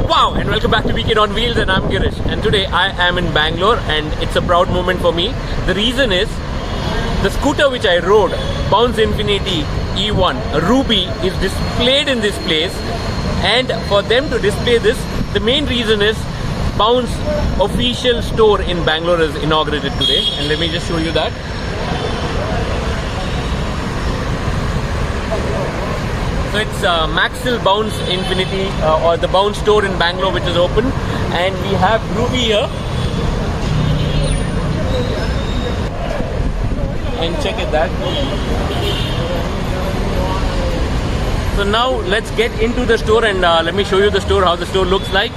Wow, and welcome back to Weekend on Wheels, and I'm Girish, and today I am in Bangalore and it's a proud moment for me. The reason is the scooter which I rode, Bounce Infinity E1 Ruby, is displayed in this place, and for them to display this, the main reason is Bounce official store in Bangalore is inaugurated today, and let me just show you that. So it's Maxil Bounce Infinity or the Bounce store in Bangalore, which is open, and we have Ruby here. And check it that. So now let's get into the store and let me show you the store, how the store looks like.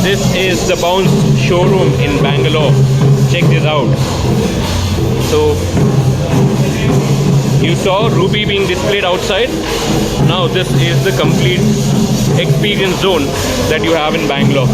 This is the Bounce showroom in Bangalore. Check this out. So you saw Ruby being displayed outside. Now this is the complete experience zone that you have in Bangalore.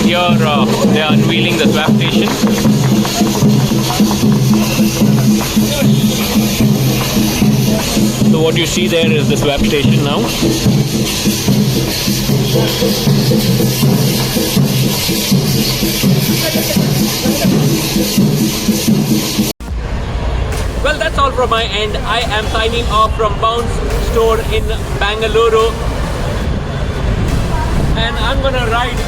Here they are unveiling the swap station. So what you see there is the swap station now. Well, that's all from my end. I am signing off from Bounce store in Bangalore, and I'm gonna ride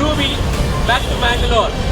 Ruby back to Bangalore.